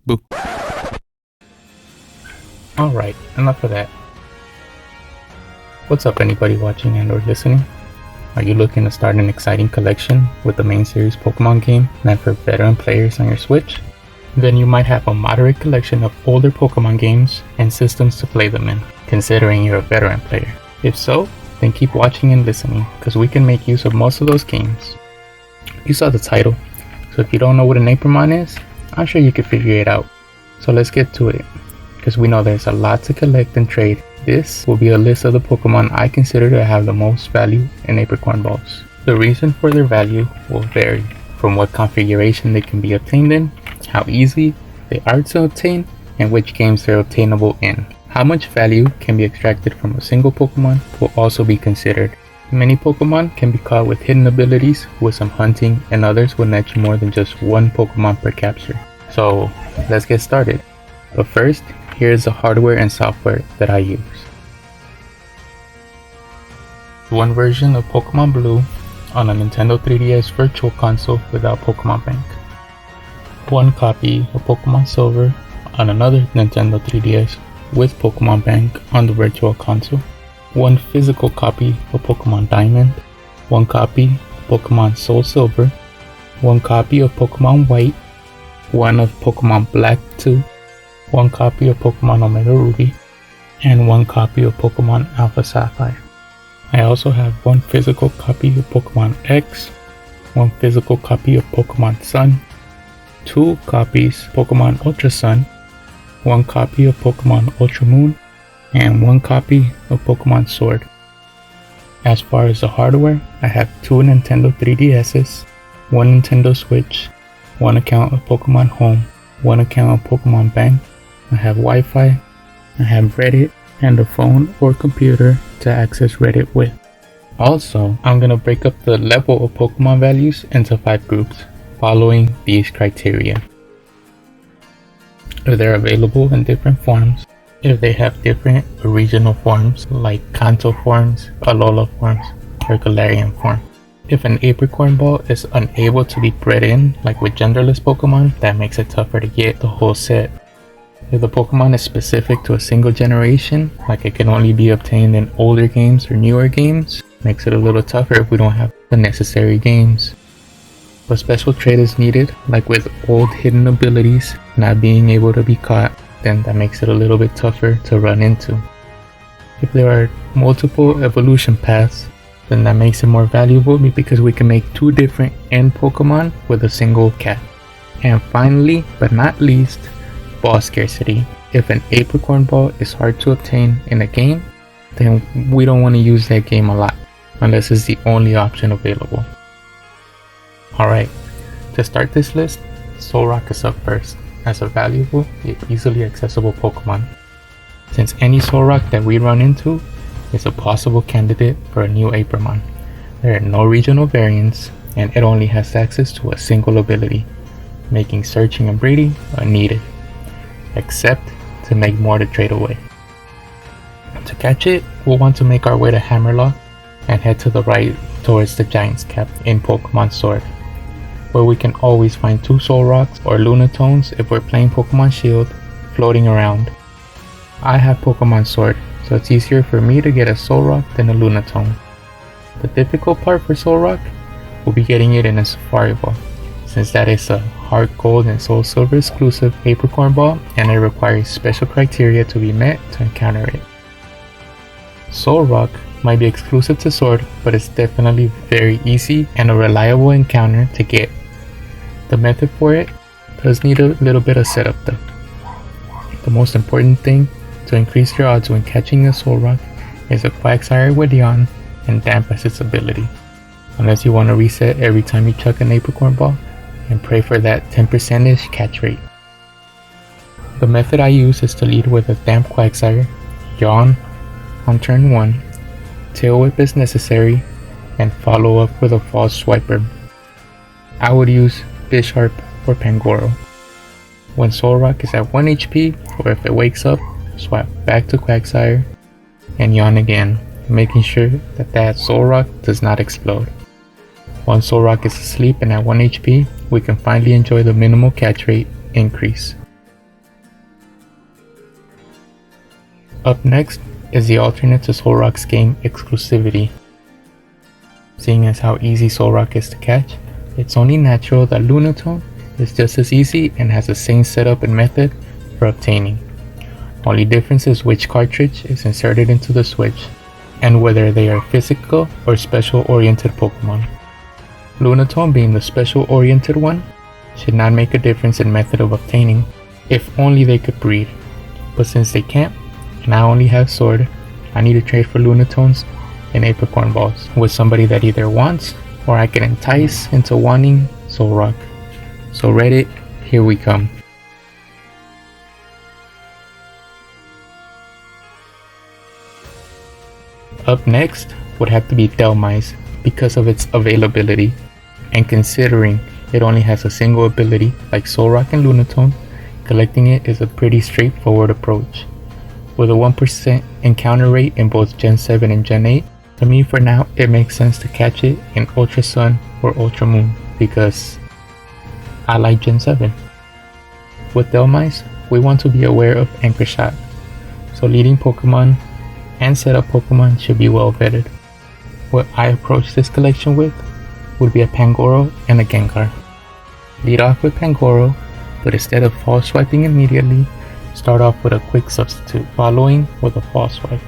Boo. Alright, enough of that. What's up anybody watching and or listening? Are you looking to start an exciting collection with the main series Pokemon game meant for veteran players on your Switch? Then you might have a moderate collection of older Pokemon games and systems to play them in, considering you're a veteran player. If so, then keep watching and listening, because we can make use of most of those games. You saw the title, so if you don't know what an Aprimon is, I'm sure you can figure it out. So let's get to it, because we know there's a lot to collect and trade. This will be a list of the Pokemon I consider to have the most value in Apricorn Balls. The reason for their value will vary from what configuration they can be obtained in, how easy they are to obtain, and which games they're obtainable in. How much value can be extracted from a single Pokemon will also be considered. Many Pokemon can be caught with hidden abilities with some hunting, and others will net you more than just one Pokemon per capture. So let's get started. But first, here's the hardware and software that I use. One version of Pokemon Blue on a Nintendo 3DS Virtual Console without Pokemon Bank. One copy of Pokemon Silver on another Nintendo 3DS with Pokemon Bank on the Virtual Console. One physical copy of Pokemon Diamond. One copy of Pokemon Soul Silver. One copy of Pokemon White. One of Pokemon Black 2. One copy of Pokemon Omega Ruby. And one copy of Pokemon Alpha Sapphire. I also have one physical copy of Pokemon X. One physical copy of Pokemon Sun. 2 copies of Pokemon Ultra Sun. One copy of Pokemon Ultra Moon. And one copy of Pokemon Sword. As far as the hardware, I have 2 Nintendo 3DS's, 1 Nintendo Switch, 1 account of Pokemon Home, 1 account of Pokemon Bank, I have Wi-Fi, I have Reddit, and a phone or computer to access Reddit with. Also, I'm gonna break up the level of Pokemon values into 5 groups, following these criteria. If they're available in different forms, if they have different regional forms like Kanto forms, Alola forms, or Galarian form. If an Apricorn Ball is unable to be bred in, like with genderless Pokemon, that makes it tougher to get the whole set. If the Pokemon is specific to a single generation, like it can only be obtained in older games or newer games, makes it a little tougher if we don't have the necessary games. If a special trait is needed, like with old hidden abilities not being able to be caught, then that makes it a little bit tougher to run into. If there are multiple evolution paths, then that makes it more valuable because we can make 2 different end Pokemon with a single cat. And finally, but not least, ball scarcity. If an Apricorn Ball is hard to obtain in a game, then we don't want to use that game a lot, unless it's the only option available. Alright, to start this list, Solrock is up first, as a valuable yet easily accessible Pokemon, since any Solrock that we run into is a possible candidate for a new Aprimon. There are no regional variants, and it only has access to a single ability, making searching and breeding unneeded, except to make more to trade away. To catch it, we'll want to make our way to Hammerlock and head to the right towards the Giant's Cap in Pokemon Sword, where we can always find 2 Solrocks or Lunatones if we're playing Pokemon Shield floating around. I have Pokemon Sword, so it's easier for me to get a Solrock than a Lunatone. The difficult part for Solrock will be getting it in a Safari Ball, since that is a Heart Gold and Soul Silver exclusive Apricorn Ball, and it requires special criteria to be met to encounter it. Solrock might be exclusive to Sword, but it's definitely very easy and a reliable encounter to get. The method for it does need a little bit of setup though. The most important thing to increase your odds when catching a Solrock is a Quagsire with Yawn and Damp as its ability, unless you want to reset every time you chuck an Apricorn Ball and pray for that 10%ish catch rate. The method I use is to lead with a Damp Quagsire, Yawn on turn 1, Tail Whip is necessary, and follow up with a False Swiper. I would use Bisharp or Pangoro. When Solrock is at 1 HP, or if it wakes up, swap back to Quagsire and Yawn again, making sure that Solrock does not explode. Once Solrock is asleep and at 1 HP, we can finally enjoy the minimal catch rate increase. Up next is the alternate to Solrock's game exclusivity. Seeing as how easy Solrock is to catch, it's only natural that Lunatone is just as easy and has the same setup and method for obtaining. Only difference is which cartridge is inserted into the switch, and whether they are physical or special oriented Pokemon. Lunatone, being the special oriented one, should not make a difference in method of obtaining, if only they could breed. But since they can't, and I only have Sword, I need to trade for Lunatones and Apricorn Balls with somebody that either wants or I can entice into wanting Solrock. So Reddit, here we come. Up next would have to be Dhelmise because of its availability, and considering it only has a single ability like Solrock and Lunatone, collecting it is a pretty straightforward approach. With a 1% encounter rate in both Gen 7 and Gen 8, to me for now it makes sense to catch it in Ultra Sun or Ultra Moon because I like Gen 7. With Dhelmise, we want to be aware of Anchor Shot, so leading Pokemon and setup Pokemon should be well vetted. What I approach this collection with would be a Pangoro and a Gengar. Lead off with Pangoro, but instead of false swiping immediately, start off with a quick substitute, following with a false swipe.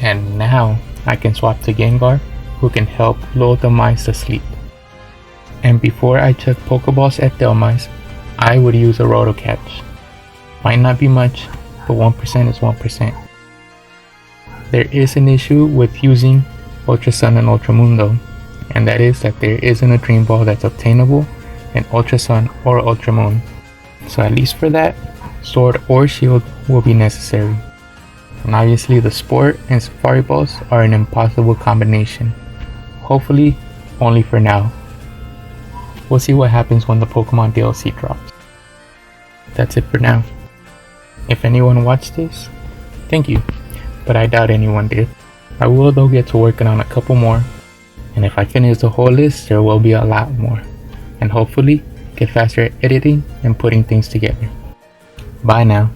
And now I can swap to Gengar, who can help lull Dhelmise to sleep. And before I check Pokeballs at Dhelmise, I would use a Roto Catch. Might not be much, but 1% is 1%. There is an issue with using Ultra Sun and Ultra Moon though, and that is that there isn't a Dream Ball that's obtainable in Ultra Sun or Ultra Moon. So at least for that, Sword or Shield will be necessary. And obviously the Sport and Safari Balls are an impossible combination. Hopefully, only for now. We'll see what happens when the Pokemon DLC drops. That's it for now. If anyone watched this, thank you, but I doubt anyone did. I will though get to working on a couple more, and if I finish the whole list, there will be a lot more, and hopefully get faster at editing and putting things together. Bye now.